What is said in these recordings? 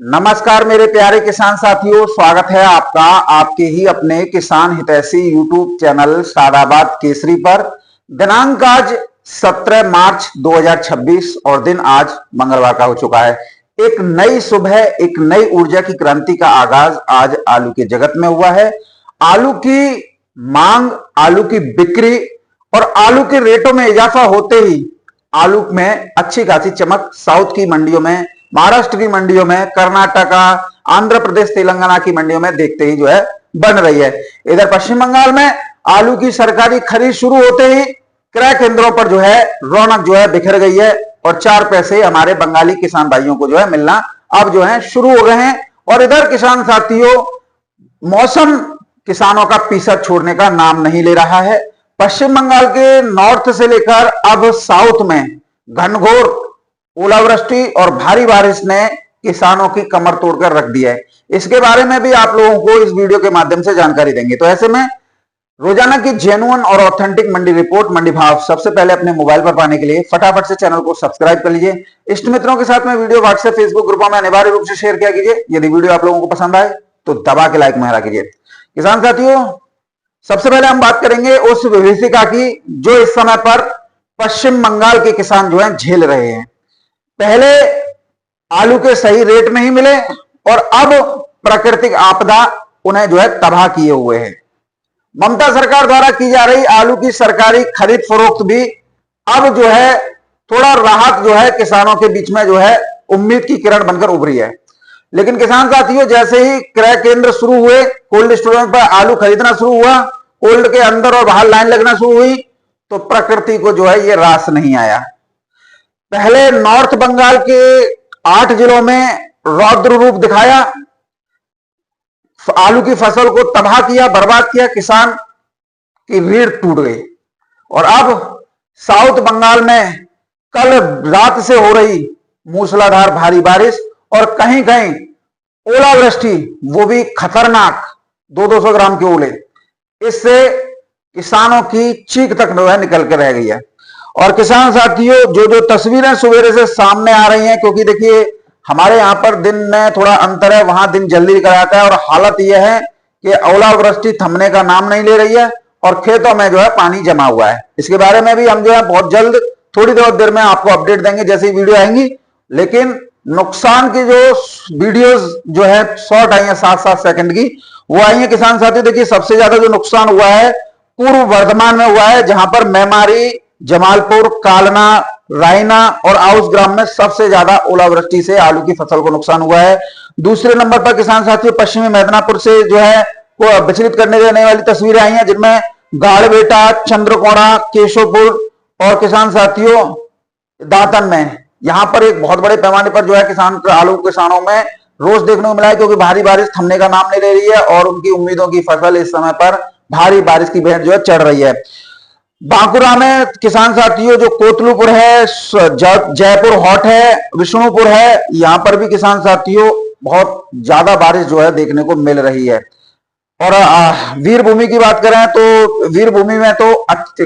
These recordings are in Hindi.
नमस्कार मेरे प्यारे किसान साथियों, स्वागत है आपका आपके ही अपने किसान हितैषी यूट्यूब चैनल सादाबाद केसरी पर। दिनांक आज 17 मार्च 2026 और दिन आज मंगलवार का हो चुका है। एक नई सुबह, एक नई ऊर्जा की क्रांति का आगाज आज आलू के जगत में हुआ है। आलू की मांग, आलू की बिक्री और आलू के रेटों में इजाफा होते ही आलू में अच्छी खासी चमक साउथ की मंडियों में, महाराष्ट्र की मंडियों में, कर्नाटका, आंध्र प्रदेश, तेलंगाना की मंडियों में देखते ही जो है बन रही है। इधर पश्चिम बंगाल में आलू की सरकारी खरीद शुरू होते ही क्रय केंद्रों पर जो है रौनक जो है बिखर गई है और 4 पैसे हमारे बंगाली किसान भाइयों को जो है मिलना अब जो है शुरू हो गए हैं। और इधर किसान साथियों, मौसम किसानों का पीछा छोड़ने का नाम नहीं ले रहा है। पश्चिम बंगाल के नॉर्थ से लेकर अब साउथ में घनघोर ओलावृष्टि और भारी बारिश ने किसानों की कमर तोड़कर रख दिया है। इसके बारे में भी आप लोगों को इस वीडियो के माध्यम से जानकारी देंगे। तो ऐसे में रोजाना की जेन्युइन और ऑथेंटिक मंडी रिपोर्ट, मंडी भाव सबसे पहले अपने मोबाइल पर पाने के लिए फटाफट से चैनल को सब्सक्राइब कर लीजिए। इष्ट मित्रों के साथ में वीडियो व्हाट्सएप, फेसबुक ग्रुपों में अनिवार्य रूप से शेयर किया कीजिए। यदि वीडियो आप लोगों को पसंद आए तो दबा के लाइक महरा कीजिए। किसान साथियों, सबसे पहले हम बात करेंगे उस विभीषिका की जो इस समय पर पश्चिम बंगाल के किसान जो है झेल रहे हैं। पहले आलू के सही रेट नहीं मिले और अब प्राकृतिक आपदा उन्हें जो है तबाह किए हुए है। ममता सरकार द्वारा की जा रही आलू की सरकारी खरीद फरोख्त भी अब जो है थोड़ा राहत जो है किसानों के बीच में जो है उम्मीद की किरण बनकर उभरी है। लेकिन किसान साथियों, जैसे ही क्रय केंद्र शुरू हुए, कोल्ड स्टोरेज पर आलू खरीदना शुरू हुआ, कोल्ड के अंदर और बाहर लाइन लगना शुरू हुई, तो प्रकृति को जो है ये रास नहीं आया। पहले नॉर्थ बंगाल के 8 जिलों में रौद्र रूप दिखाया, आलू की फसल को तबाह किया, बर्बाद किया, किसान की रीढ़ टूट गई। और अब साउथ बंगाल में कल रात से हो रही मूसलाधार भारी बारिश और कहीं कहीं ओलावृष्टि, वो भी खतरनाक 200-200 ग्राम के ओले, इससे किसानों की चीख तक जो है निकल के रह गई है। और किसान साथियों, जो तस्वीरें सवेरे से सामने आ रही हैं, क्योंकि देखिए हमारे यहां पर दिन में थोड़ा अंतर है, वहां दिन जल्दी निकल आता है और हालत यह है कि ओलावृष्टि थमने का नाम नहीं ले रही है और खेतों में जो है पानी जमा हुआ है। इसके बारे में भी हम जो है बहुत जल्द, थोड़ी देर में आपको अपडेट देंगे जैसे ही वीडियो आएंगी। लेकिन नुकसान की जो वीडियोस जो है शॉर्ट आई है 7-7 सेकंड की, वो आई है किसान साथियों। देखिए सबसे ज्यादा जो नुकसान हुआ है पूर्व वर्धमान में हुआ है, जहां पर मेमारी, जमालपुर, कालना, रायना और आउस ग्राम में सबसे ज्यादा ओलावृष्टि से आलू की फसल को नुकसान हुआ है। दूसरे नंबर पर किसान साथियों पश्चिमी मेदिनीपुर से जो है वो विचलित करने देने वाली तस्वीरें आई हैं, जिनमें गाड़बेटा, चंद्रकोना, केशोपुर और किसान साथियों दातन में, यहां पर एक बहुत बड़े पैमाने पर जो है किसान आलू किसानों में रोष देखने को मिला है, क्योंकि भारी बारिश थमने का नाम नहीं ले रही है और उनकी उम्मीदों की फसल इस समय पर भारी बारिश की भेंट जो है चढ़ रही है। बांकुरा में किसान साथियों जो कोतलुपुर है, जयपुर हॉट है, विष्णुपुर है, यहां पर भी किसान साथियों बहुत ज्यादा बारिश जो है देखने को मिल रही है। और वीरभूमि की बात करें तो वीरभूमि में तो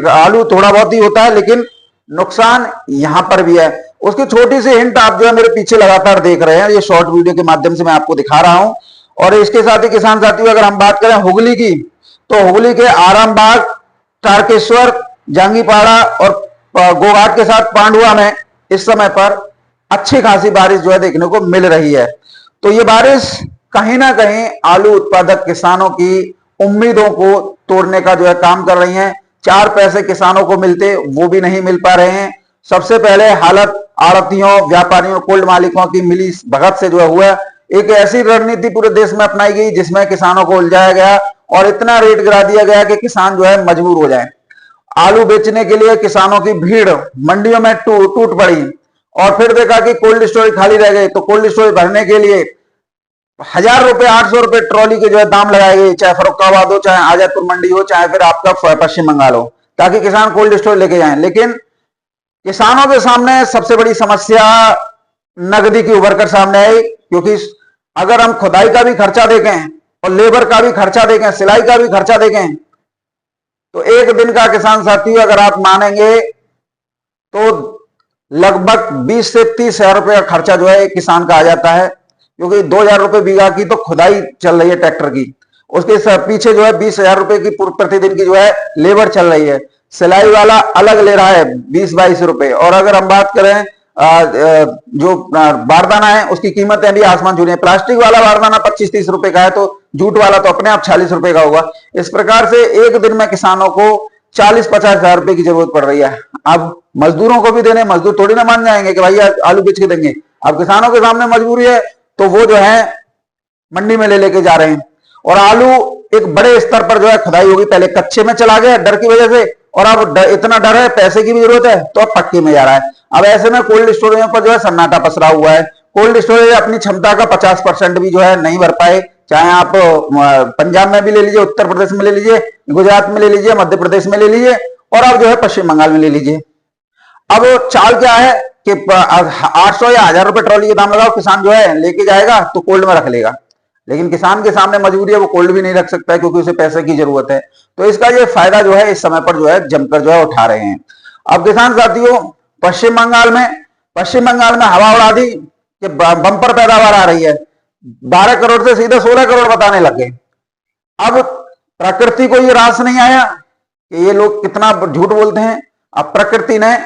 आलू थोड़ा बहुत ही होता है, लेकिन नुकसान यहां पर भी है। उसकी छोटी सी हिंट आप जो है मेरे पीछे लगातार देख रहे हैं, ये शॉर्ट वीडियो के माध्यम से मैं आपको दिखा रहा हूं। और इसके साथ ही किसान साथियों अगर हम बात करें हुगली की, तो हुगली के आरामबाग, तारकेश्वर, जंगीपाड़ा और गोघाट के साथ पांडुआ में इस समय पर अच्छी खासी बारिश जो है देखने को मिल रही है। तो ये बारिश कहीं ना कहीं आलू उत्पादक किसानों की उम्मीदों को तोड़ने का जो है काम कर रही है। 4 पैसे किसानों को मिलते, वो भी नहीं मिल पा रहे हैं। सबसे पहले हालत आड़तियों, व्यापारियों, कोल्ड मालिकों की मिली भगत से जो है हुआ। एक ऐसी रणनीति पूरे देश में अपनाई गई जिसमें किसानों को उलझाया गया और इतना रेट गिरा दिया गया कि किसान जो है मजबूर हो जाए। आलू बेचने के लिए किसानों की भीड़ मंडियों में टूट पड़ी और फिर देखा कि कोल्ड स्टोरेज खाली रह गए, तो कोल्ड स्टोरेज भरने के लिए 1000 रुपए, 800 रुपए ट्रॉली के जो है दाम लगाए गए, चाहे फरुखाबाद हो, चाहे आजादपुर मंडी हो, चाहे फिर आपका पश्चिम बंगाल हो, ताकि किसान कोल्ड स्टोरेज लेके जाएं। लेकिन किसानों के सामने सबसे बड़ी समस्या नकदी की उभर कर सामने आई, क्योंकि अगर हम खुदाई का भी खर्चा देखें और लेबर का भी खर्चा देखें, सिलाई का भी खर्चा देखें, तो एक दिन का किसान साथियों अगर आप मानेंगे तो लगभग 20 से 30 हजार रुपए का खर्चा जो है एक किसान का आ जाता है। क्योंकि 2,000 रुपए बीघा की तो खुदाई चल रही है ट्रैक्टर की, उसके पीछे जो है 20,000 रुपए की प्रतिदिन की जो है लेबर चल रही है। सिलाई वाला अलग ले रहा है 20-22 रुपए। और अगर हम बात करें जो बारदाना है उसकी कीमतें भी आसमान छू रही है। प्लास्टिक वाला बारदाना 25-30 रुपए का है तो जूट वाला तो अपने आप 40 रुपए का होगा। इस प्रकार से एक दिन में किसानों को 40-50 हजार रुपए की जरूरत पड़ रही है। अब मजदूरों को भी देने, मजदूर थोड़ी ना मान जाएंगे कि भाई आलू बेच के देंगे। अब किसानों के सामने मजबूरी है तो वो जो है मंडी में ले लेके जा रहे हैं। और आलू एक बड़े स्तर पर जो है खुदाई होगी, पहले कच्चे में चला गया डर की वजह से, और अब इतना डर है, पैसे की भी जरूरत है तो अब पक्के में जा रहा है। अब ऐसे में कोल्ड स्टोरेज पर जो है सन्नाटा पसरा हुआ है। कोल्ड स्टोरेज अपनी क्षमता का 50% भी जो है नहीं भर पाए, चाहे आप पंजाब में भी ले लीजिए, उत्तर प्रदेश में ले लीजिए, गुजरात में ले लीजिए, मध्य प्रदेश में ले लीजिए, और अब जो है पश्चिम बंगाल में ले लीजिए। अब चाल क्या है कि 800 या 1000 रुपए ट्रॉली के दाम लगाओ, किसान जो है लेके जाएगा तो कोल्ड में रख लेगा। लेकिन किसान के सामने मजबूरी है, वो कोल्ड भी नहीं रख सकता है क्योंकि उसे पैसे की जरूरत है। तो इसका ये फायदा जो है इस समय पर जो है जमकर जो है उठा रहे हैं। अब किसान साथियों, पश्चिम बंगाल में हवा उड़ा दी कि बंपर पैदावार आ रही है। 12 करोड़ से सीधे 16 करोड़ बताने लग गए। अब प्रकृति को ये रास नहीं आया कि ये लोग कितना झूठ बोलते हैं। अब प्रकृति ने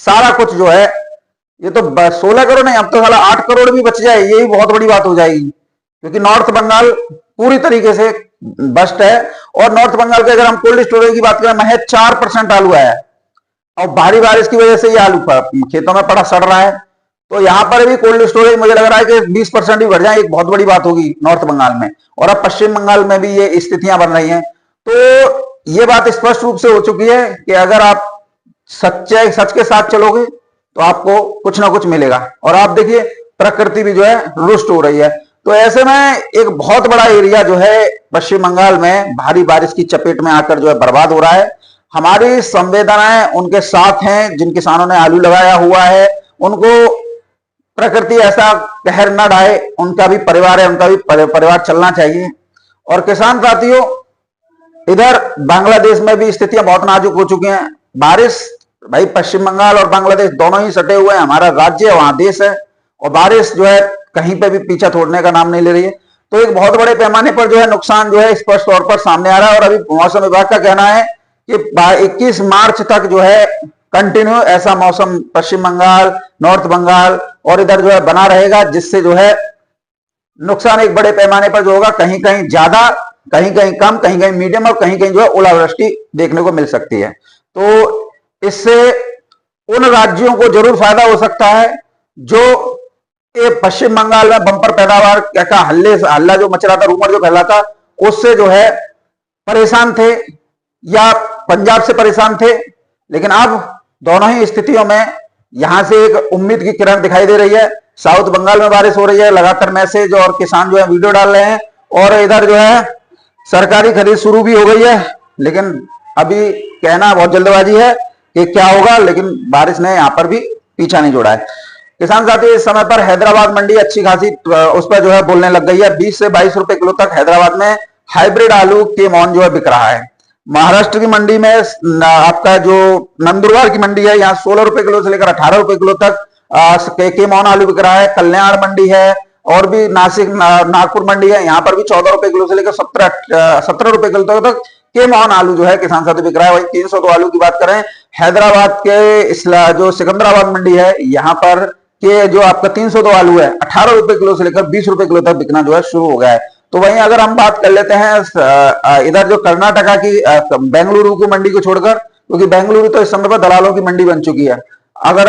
सारा कुछ जो है, ये तो 16 करोड़ नहीं, अब तो साला 8 करोड़ भी बच जाए यही बहुत बड़ी बात हो जाएगी, क्योंकि नॉर्थ बंगाल पूरी तरीके से बस्ट है। और नॉर्थ बंगाल के अगर हम कोल्ड स्टोरेज की बात करें, महज 4% आलू आया है, और भारी बारिश की वजह से ये आलू खेतों में पड़ा सड़ रहा है। तो यहां पर भी कोल्ड स्टोरेज मुझे लग रहा है कि 20% भी बढ़ जाए, एक बहुत बड़ी बात होगी नॉर्थ बंगाल में। और अब पश्चिम बंगाल में भी ये स्थितियां बन रही हैं। तो ये बात स्पष्ट रूप से हो चुकी है कि अगर आप सच के साथ चलोगे तो आपको कुछ ना कुछ मिलेगा। और आप देखिए प्रकृति भी जो है रुष्ट हो रही है। तो ऐसे में एक बहुत बड़ा एरिया जो है पश्चिम बंगाल में भारी बारिश की चपेट में आकर जो है बर्बाद हो रहा है। हमारी संवेदनाएं उनके साथ हैं जिन किसानों ने आलू लगाया हुआ है। उनको प्रकृति ऐसा कहर न ढाए, उनका भी परिवार है, उनका भी परिवार चलना चाहिए। और किसान साथियों, इधर बांग्लादेश में भी स्थितियां बहुत नाजुक हो चुकी हैं। बारिश, भाई पश्चिम बंगाल और बांग्लादेश दोनों ही सटे हुए हैं, हमारा राज्य वहां देश है, और बारिश जो है कहीं पे भी पीछा छोड़ने का नाम नहीं ले रही है। तो एक बहुत बड़े पैमाने पर जो है नुकसान जो है स्पष्ट तौर पर सामने आ रहा है। और अभी मौसम विभाग का कहना है कि 21 मार्च तक जो है कंटिन्यू ऐसा मौसम पश्चिम बंगाल, नॉर्थ बंगाल और इधर जो है बना रहेगा, जिससे जो है नुकसान एक बड़े पैमाने पर जो होगा, कहीं कहीं ज्यादा, कहीं कहीं कम, कहीं कहीं मीडियम, और कहीं कहीं जो है ओलावृष्टि देखने को मिल सकती है। तो इससे उन राज्यों को जरूर फायदा हो सकता है जो पश्चिम बंगाल में बंपर पैदावार का हल्ला जो मच रहा था, रूमर जो फैला था, उससे जो है परेशान थे या पंजाब से परेशान थे। लेकिन अब दोनों ही स्थितियों में यहां से एक उम्मीद की किरण दिखाई दे रही है। साउथ बंगाल में बारिश हो रही है, लगातार मैसेज और किसान जो है वीडियो डाल रहे हैं, और इधर जो है सरकारी खरीद शुरू भी हो गई है। लेकिन अभी कहना बहुत जल्दबाजी है कि क्या होगा, लेकिन बारिश ने यहां पर भी पीछा नहीं छोड़ा है। किसान साथी, इस समय पर हैदराबाद मंडी अच्छी खासी उस पर जो है बोलने लग गई है। 20 से 22 रुपए किलो तक हैदराबाद में हाइब्रिड आलू के मौन जो है बिक रहा है। महाराष्ट्र की मंडी में आपका जो नंदुरबार की मंडी है, यहाँ 16 रुपए किलो से लेकर 18 रुपए किलो तक के मौन आलू बिक रहा है। कल्याण मंडी है, और भी नासिक नागपुर मंडी है, यहाँ पर भी 14 रुपए किलो से लेकर 17 रुपए किलो तक के मौन आलू जो है किसान साथी बिक रहा है। वही 300 तो आलू की बात करें, हैदराबाद के जो सिकंदराबाद मंडी है, यहाँ पर के जो आपका 302 आलू है 18 रुपए किलो से लेकर 20 रुपए किलो तक बिकना जो है शुरू हो गया है। तो वहीं अगर हम बात कर लेते हैं इधर जो कर्नाटका की बेंगलुरु की मंडी को छोड़कर, क्योंकि बेंगलुरु तो इस समय पर दलालों की मंडी बन चुकी है। अगर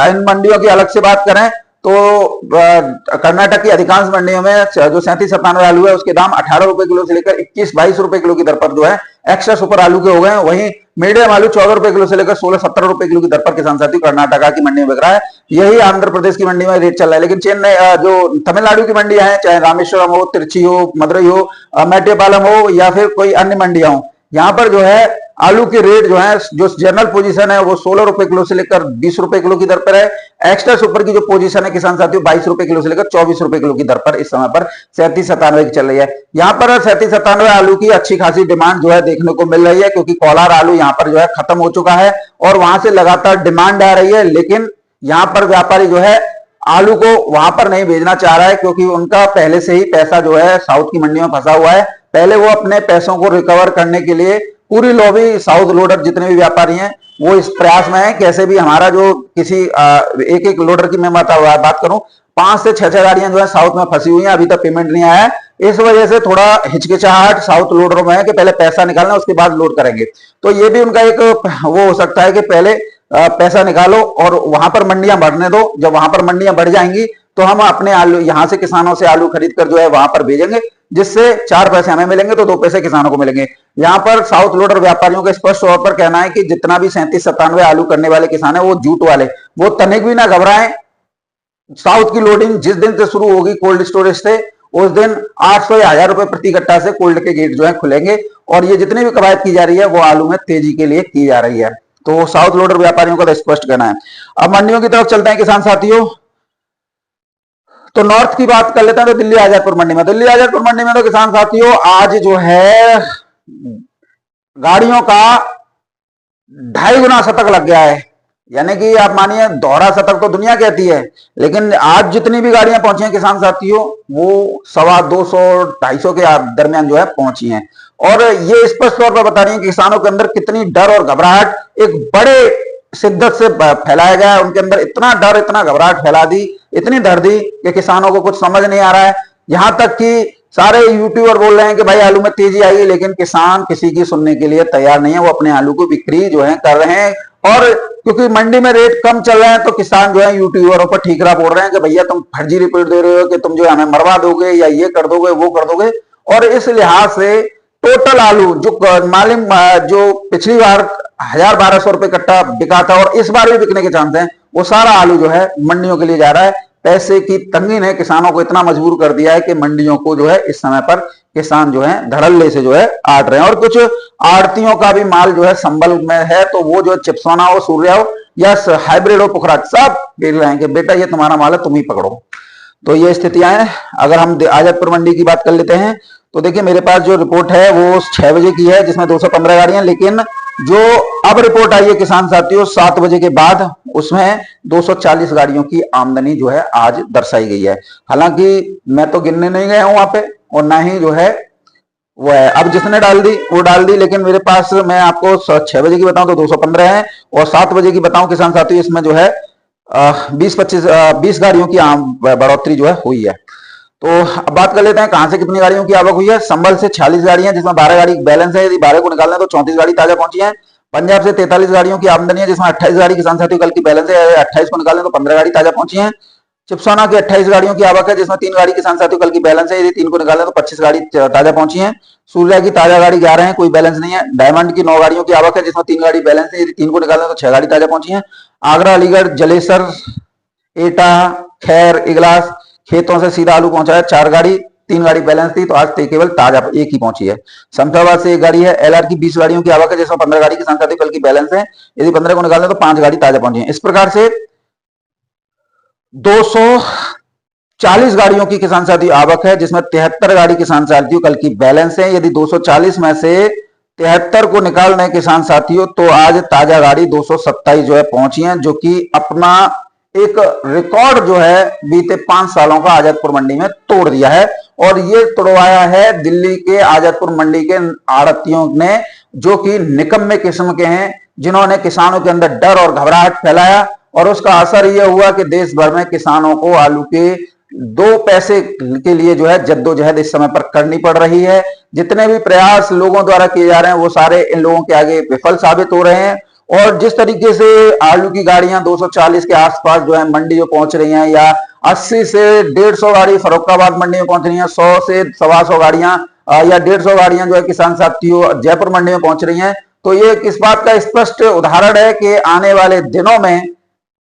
इन मंडियों की अलग से बात करें तो कर्नाटक की अधिकांश मंडियों में जो 37-97 आलू है उसके दाम 18 रुपए किलो से लेकर 21-22 रुपए किलो की दर पर जो है एक्स्ट्रा सुपर आलू के हो गए हैं। वहीं मीडियम आलू 14 रुपए किलो से लेकर 16-17 रुपए किलो की दर पर किसान साथी कर्नाटका की मंडी में बिक रहा है। यही आंध्र प्रदेश की मंडी में रेट चल रहा है। लेकिन चेन्नई जो तमिलनाडु की मंडियां हैं, चाहे रामेश्वरम हो, तिरुचि हो, मदुरई हो, मेट्टिपालम हो, या फिर कोई अन्य मंडियां हो, यहाँ पर जो है आलू के रेट जो है, जो जनरल पोजीशन है वो 16 रुपए किलो से लेकर 20 रुपए किलो की दर पर है। एक्स्ट्रा सुपर की जो पोजीशन है किसान साथियों 22 रुपए किलो से लेकर 24 रुपए किलो की दर पर इस समय पर 37-97 की चल रही है। यहाँ पर 37-97 आलू की अच्छी खासी डिमांड जो है देखने को मिल रही है, क्योंकि कोलार आलू यहाँ पर जो है खत्म हो चुका है और वहां से लगातार डिमांड आ रही है। लेकिन यहाँ पर व्यापारी जो है आलू को वहां पर नहीं भेजना चाह रहा है, क्योंकि उनका पहले से ही पैसा जो है साउथ की मंडियों में फंसा हुआ है। पहले वो अपने पैसों को रिकवर करने के लिए पूरी लॉबी, साउथ लोडर जितने भी व्यापारी हैं वो इस प्रयास में है कैसे भी हमारा जो किसी एक एक लोडर की मैं बात करूं, 5 से 6 गाड़ियां जो है साउथ में फंसी हुई हैं, अभी तक पेमेंट नहीं आया है। इस वजह से थोड़ा हिचकिचाहट साउथ लोडरों में है कि पहले पैसा निकालना उसके बाद लोड करेंगे। तो ये भी उनका एक वो हो सकता है कि पहले पैसा निकालो और वहां पर मंडियां बढ़ने दो। जब वहां पर मंडियां बढ़ जाएंगी तो हम अपने आलू यहां से किसानों से आलू खरीद कर जो है वहां पर भेजेंगे, जिससे 4 पैसे हमें मिलेंगे तो 2 पैसे किसानों को मिलेंगे। यहाँ पर साउथ लोडर व्यापारियों का स्पष्ट तौर पर कहना है कि जितना भी 37-97 आलू करने वाले किसान है वो जूट वाले, वो तनिक भी ना घबराएं। साउथ की लोडिंग जिस दिन से शुरू होगी कोल्ड स्टोरेज से, उस दिन 800 या 1000 रुपए प्रति कट्टा से कोल्ड के गेट जो है खुलेंगे। और ये जितनी भी कवायद की जा रही है वो आलू में तेजी के लिए की जा रही है। तो साउथ लोडर व्यापारियों का तो स्पष्ट कहना है। अब मंडियों की तरफ चलते हैं किसान साथियों। तो नॉर्थ की बात कर लेते हैं। तो दिल्ली आजादपुर मंडी में, दिल्ली आजादपुर मंडी में तो किसान साथियों आज जो है गाड़ियों का 2.5 गुना शतक लग गया है। यानी कि आप मानिए दोहरा शतक तो दुनिया कहती है, लेकिन आज जितनी भी गाड़ियां पहुंची हैं किसान साथियों वो 250-250 के दरमियान जो है पहुंची हैं। और ये स्पष्ट तौर पर बता रही है कि किसानों के अंदर कितनी डर और घबराहट एक बड़े शिद्दत से फैलाया गया है। उनके अंदर इतना डर, इतना घबराहट फैला दी, इतनी डर दी कि किसानों को कुछ समझ नहीं आ रहा है। यहां तक कि सारे यूट्यूबर बोल रहे हैं कि भाई आलू में तेजी आएगी, लेकिन किसान किसी की सुनने के लिए तैयार नहीं है। वो अपने आलू को बिक्री जो है कर रहे हैं, और क्योंकि मंडी में रेट कम चल रहे हैं तो किसान जो है यूट्यूबरों पर ठीकरा बोल रहे हैं कि भैया तुम फर्जी रिपोर्ट दे रहे हो कि तुम जो है हमें मरवा दोगे या ये कर दोगे वो कर दोगे। और इस लिहाज से टोटल आलू जो मालिम जो पिछली बार 1000-1200 रुपए कट्टा बिका था और इस बार भी बिकने के चांस हैं, वो सारा आलू जो है मंडियों के लिए जा रहा है। पैसे की तंगी ने किसानों को इतना मजबूर कर दिया है कि मंडियों को जो है इस समय पर किसान जो है धड़ल्ले से जो है आट रहे हैं। और कुछ आड़तियों का भी माल जो है संबल में है, तो वो जो चिप्सोना हो, सूर्या हो या हाइब्रिड हो, पुखराज, सब गिर रहे हैं कि बेटा ये तुम्हारा माल है तुम ही पकड़ो। तो ये स्थितियां हैं। अगर हम आजादपुर मंडी की बात कर लेते हैं तो देखिए मेरे पास जो रिपोर्ट है वो 6 बजे की है जिसमें 215 गाड़ियां, लेकिन जो अब रिपोर्ट आई है किसान साथियों 7 बजे के बाद, उसमें 240 गाड़ियों की आमदनी जो है आज दर्शाई गई है। हालांकि मैं तो गिनने नहीं गया हूं वहां पे, और ना ही जो है वो है, अब जिसने डाल दी वो डाल दी, लेकिन मेरे पास मैं आपको 6 बजे की बताऊं तो 215 है, और 7 बजे की बताऊं किसान साथियों इसमें जो है 20 गाड़ियों की बढ़ोतरी जो है हुई है। तो अब बात कर लेते हैं कहां से कितनी गाड़ियों की आवक हुई है। संभल से 46 गाड़ियां जिसमें 12 गाड़ी बैलेंस है, यदि 12 को निकालना तो 34 गाड़ी ताजा पहुंची है। पंजाब से 43 गाड़ियों की आमदनी है जिसमें 28 गाड़ी किसान साथियों कल की बैलेंस है, 28 को निकालें तो 15 गाड़ी ताजा पहुंची है। चिप्सोना की 28 गाड़ियों की आवक है जिसमें 3 गाड़ी किसान साथियों कल की बैलेंस है, यदि 3 को निकालें तो 25 गाड़ी ताजा पहुंची है। सूर्या की ताजा गाड़ी 11 है, कोई बैलेंस नहीं है। डायमंड की 9 गाड़ियों की आवक है जिसमें 3 गाड़ी बैलेंस है, यदि 3 को निकालें तो 6 गाड़ी ताजा पहुंची है। आगरा, अलीगढ़, जलेसर, एटा, खैर, इगलास, खेतों से सीधा आलू पहुंचा है 4 गाड़ी, 3 गाड़ी बैलेंस थी तो आज केवल ताजा एक ही पहुंची है। शमशाबाद से 1 गाड़ी है। एलआर की 20 गाड़ियों की आवक है जिसमें 15 गाड़ी किसान साथी कल की बैलेंस है, यदि 15 को निकालें तो 5 गाड़ी ताजा पहुंची है। इस प्रकार से 240 गाड़ियों की किसान साथी आवक है जिसमें 73 गाड़ी किसान साथियों कल की बैलेंस है। यदि 240 में से 73 को निकाल रहे किसान साथियों तो आज ताजा गाड़ी 227 जो है पहुंची है, जो कि अपना एक रिकॉर्ड जो है बीते 5 सालों का आजादपुर मंडी में तोड़ दिया है। और ये तोड़वाया है दिल्ली के आजादपुर मंडी के आड़तियों ने, जो कि निकम्मे किस्म के हैं, जिन्होंने किसानों के अंदर डर और घबराहट फैलाया। और उसका असर यह हुआ कि देश भर में किसानों को आलू के 2 पैसे के लिए जो है जद्दोजहद इस समय पर करनी पड़ रही है। जितने भी प्रयास लोगों द्वारा किए जा रहे हैं वो सारे इन लोगों के आगे विफल साबित हो रहे हैं। और जिस तरीके से आलू की गाड़ियां 240 के आसपास जो है मंडी में पहुंच रही हैं, या 80 से 150 गाड़ी फर्रुखाबाद मंडी में पहुंच रही हैं, 100 से 125 गाड़ियां या 150 गाड़ियां जो है किसान साथियों जयपुर मंडी में पहुंच रही हैं, तो ये इस बात का स्पष्ट उदाहरण है कि आने वाले दिनों में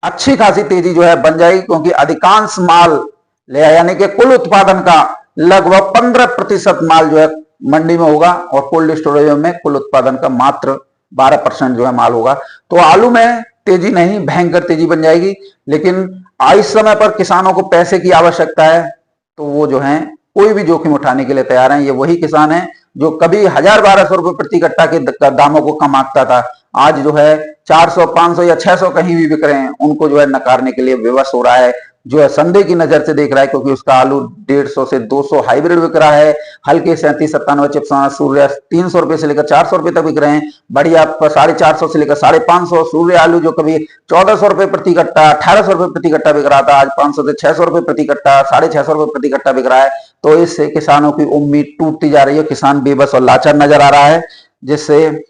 अच्छी खासी तेजी जो है बन जाएगी, क्योंकि अधिकांश माल यानी कि कुल उत्पादन का लगभग 15% माल जो है मंडी में होगा, और कोल्ड स्टोरेज में कुल उत्पादन का मात्र 12% जो है माल होगा। तो आलू में तेजी नहीं, भयंकर तेजी बन जाएगी। लेकिन इस समय पर किसानों को पैसे की आवश्यकता है, तो वो जो है कोई भी जोखिम उठाने के लिए तैयार हैं। ये वही किसान हैं जो कभी 1000-1200 रुपए प्रति कट्टा के दामों को कम आंकता था, आज जो है 400, 500 या 600 कहीं भी बिक रहे हैं, उनको जो है नकारने के लिए विवश हो रहा है। जो है संदेह की नजर से देख रहा है, क्योंकि उसका आलू 150 से 200 हाइब्रिड बिक रहा है। हल्के 37-97 चिप्स सूर्य 300 रुपए से लेकर 400 रुपए तक बिक रहे हैं। बढ़िया 450 से लेकर 550 सूर्य आलू, जो कभी 1400 रुपए प्रति कट्टा, 1800 रुपए प्रति कट्टा बिक रहा था, आज 500 से 600 रुपए प्रति कट्टा, 650 रुपए प्रति कट्टा बिक रहा है। तो इससे किसानों की उम्मीद टूटती जा रही है, किसान बेबस और लाचार नजर आ रहा है, जिससे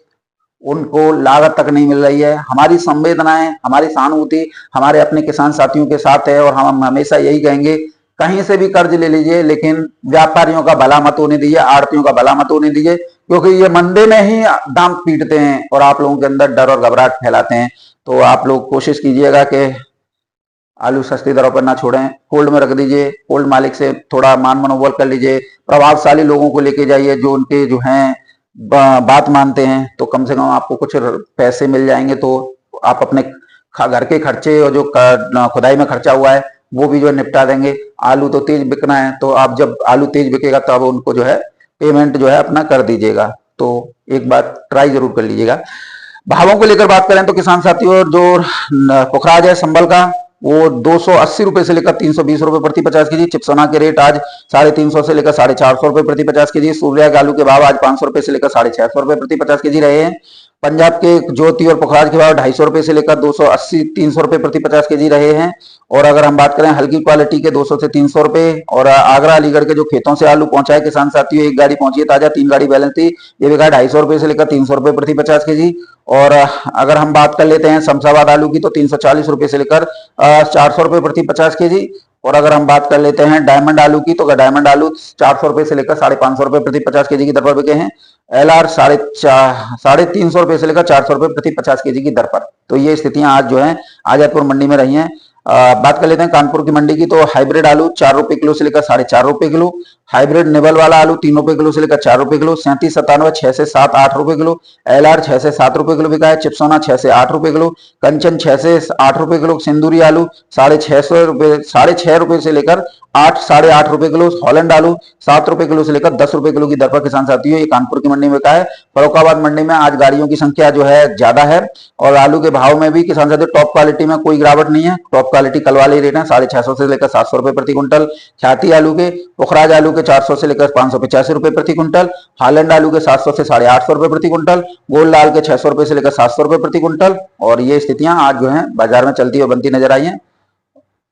उनको लागत तक नहीं मिल रही है। हमारी संवेदनाएं, हमारी सहानुभूति हमारे अपने किसान साथियों के साथ है, और हम हमेशा यही कहेंगे, कहीं से भी कर्ज ले लीजिए, लेकिन व्यापारियों का भला मत होने दीजिए, आड़तियों का भला मत होने दीजिए, क्योंकि ये मंदे में ही दाम पीटते हैं और आप लोगों के अंदर डर और घबराहट फैलाते हैं। तो आप लोग कोशिश कीजिएगा कि आलू सस्ती दरों पर ना छोड़ें, होल्ड में रख दीजिए, होल्ड मालिक से थोड़ा मान मनोबल कर लीजिए, प्रभावशाली लोगों को लेके जाइए जो उनके जो हैं बात मानते हैं, तो कम से कम आपको कुछ पैसे मिल जाएंगे। तो आप अपने घर के खर्चे और जो खुदाई में खर्चा हुआ है वो भी जो है निपटा देंगे। आलू तो तेज बिकना है, तो आप जब आलू तेज बिकेगा तब तो उनको जो है पेमेंट जो है अपना कर दीजिएगा। तो एक बात ट्राई जरूर कर लीजिएगा। भावों को लेकर बात करें तो किसान साथियों, जो पुखराज है संबल का, वो 280 रुपए से लेकर 320 रुपए प्रति 50 केजी। चिप्सोना के रेट आज 350 से लेकर 450 रुपए प्रति 50 केजी। सूर्या के आलू के भाव आज 500 रुपए से लेकर 650 रुपए प्रति 50 केजी रहे हैं। पंजाब के ज्योति और पुखराज के भाव 250 रुपए से लेकर 280-300 रुपए प्रति 50 केजी रहे हैं। और अगर हम बात करें हल्की क्वालिटी के 200 से 300 रुपए। और आगरा अलीगढ़ के जो खेतों से आलू पहुंचा है किसान साथियों, एक गाड़ी पहुंची है ताजा, 3 गाड़ी बैलेंस थी, ये बिका 250 रुपए से लेकर 300 रुपए प्रति 50 केजी। और अगर हम बात कर लेते हैं शमशाबाद आलू की, तो 340 रुपए से लेकर 400 रुपए प्रति 50 केजी। और अगर हम बात कर लेते हैं डायमंड आलू की, तो डायमंड आलू 400 रुपए से लेकर 550 रुपए प्रति 50 केजी की दर पर बिके हैं। LR 350 रुपए से लेकर 400 रुपए प्रति 50 केजी की दर पर। तो ये स्थितियां आज जो है आजादपुर मंडी में रही हैं। बात कर लेते हैं कानपुर की मंडी की, तो हाइब्रिड आलू 4 रुपए किलो से लेकर 4.5 रुपए किलो। हाइब्रिड निबल वाला आलू 3 रुपए किलो से लेकर 4 रुपए किलो। 3797 6 से 7 8 रुपए किलो। LR 6 से 7 रुपए किलो बिका है। चिप्सोना 6 से 8 रुपए किलो। कंचन 6 से 8 रुपए किलो। सिंदूरी आलू 6.5 रुपए से लेकर 8-8.5 रुपए किलो। हॉलैंड आलू 7 रुपए किलो से लेकर 10 रुपए किलो की दर पर किसान साथियों ये कानपुर की मंडी में बिका है। फरुखाबाद मंडी में आज गाड़ियों की संख्या जो है ज्यादा है, और आलू के भाव में भी किसान साथियों टॉप क्वालिटी में कोई गिरावट नहीं है। टॉप क्वालिटी कल वाले रेट है 650 से लेकर 700 रुपए प्रति क्विंटल। ख्याति आलू के, पुखराज आलू के 400 से लेकर 585 रुपए प्रति क्विंटल। हालैंड आलू के 700 से 850 रुपए प्रति क्विंटल। गोल्ड लाल के 600 रुपए से लेकर 700 रुपए प्रति क्विंटल। और ये स्थितियां आज जो है बाजार में चलती और बनती नजर आई है।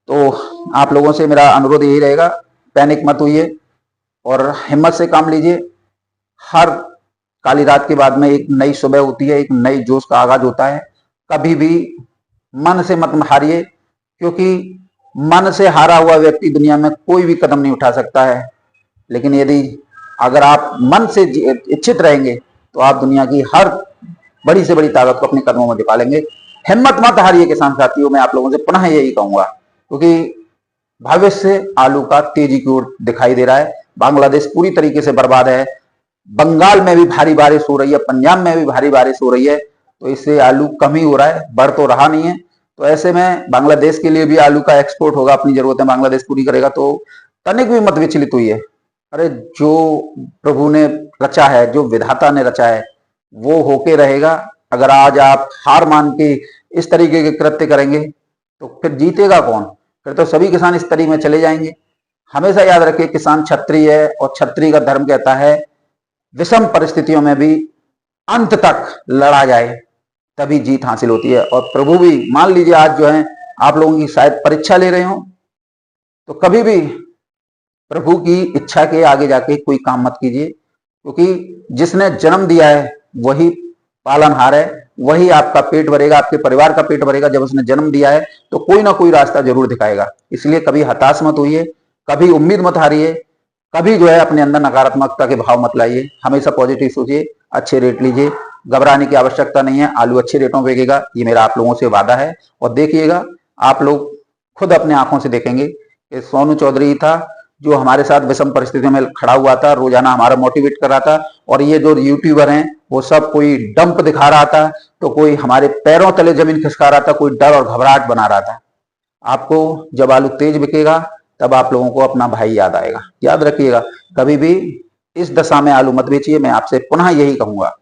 तो आप लोगों से मेरा अनुरोध यही रहेगा, पैनिक मत होइए और हिम्मत से काम लीजिए। हर काली रात के बाद में एक नई सुबह होती है, एक नई जोश का आगाज होता है। कभी भी मन से मत हारिए, क्योंकि मन से हारा हुआ व्यक्ति दुनिया में कोई भी कदम नहीं उठा सकता है। लेकिन यदि अगर आप मन से इच्छित रहेंगे तो आप दुनिया की हर बड़ी से बड़ी ताकत को अपने कदमों में दिखा लेंगे। हिम्मत मत हारिए किसान साथियों, मैं आप लोगों से पुनः यही कहूंगा, क्योंकि भविष्य आलू का तेजी की ओर दिखाई दे रहा है। बांग्लादेश पूरी तरीके से बर्बाद है, बंगाल में भी भारी बारिश हो रही है, पंजाब में भी भारी बारिश हो रही है, तो इससे आलू कम ही हो रहा है, बढ़ तो रहा नहीं है। तो ऐसे में बांग्लादेश के लिए भी आलू का एक्सपोर्ट होगा, अपनी जरूरतें बांग्लादेश पूरी करेगा। तो तनिक भी मत विचलित हुई है। अरे जो प्रभु ने रचा है, जो विधाता ने रचा है, वो होके रहेगा। अगर आज आप हार मान के इस तरीके के कृत्य करेंगे तो फिर जीतेगा कौन? फिर तो सभी किसान इस तरीके में चले जाएंगे। हमेशा याद रखिए, किसान क्षत्रिय है और क्षत्रिय का धर्म कहता है विषम परिस्थितियों में भी अंत तक लड़ा जाए, तभी जीत हासिल होती है। और प्रभु भी, मान लीजिए आज जो है आप लोगों की शायद परीक्षा ले रहे हो, तो कभी भी प्रभु की इच्छा के आगे जाके कोई काम मत कीजिए, क्योंकि जिसने जन्म दिया है वही पालनहार है, वही आपका पेट भरेगा, आपके परिवार का पेट भरेगा। जब उसने जन्म दिया है तो कोई ना कोई रास्ता जरूर दिखाएगा। इसलिए कभी हताश मत होइए, कभी उम्मीद मत हारिए, कभी जो है अपने अंदर नकारात्मकता के भाव मत लाइए। हमेशा पॉजिटिव सोचिए, अच्छे रेट लीजिए, घबराने की आवश्यकता नहीं है। आलू अच्छे रेटों पे बिकेगा, ये मेरा आप लोगों से वादा है। और देखिएगा, आप लोग खुद अपने आंखों से देखेंगे कि सोनू चौधरी था जो हमारे साथ विषम परिस्थितियों में खड़ा हुआ था, रोजाना हमारा मोटिवेट कर रहा था। और ये जो यूट्यूबर हैं वो सब कोई डंप दिखा रहा था, तो कोई हमारे पैरों तले जमीन खिसका रहा था, कोई डर और घबराहट बना रहा था। आपको जब आलू तेज बिकेगा तब आप लोगों को अपना भाई याद आएगा। याद रखिएगा, कभी भी इस दशा में आलू मत बेचिए, मैं आपसे पुनः यही कहूंगा।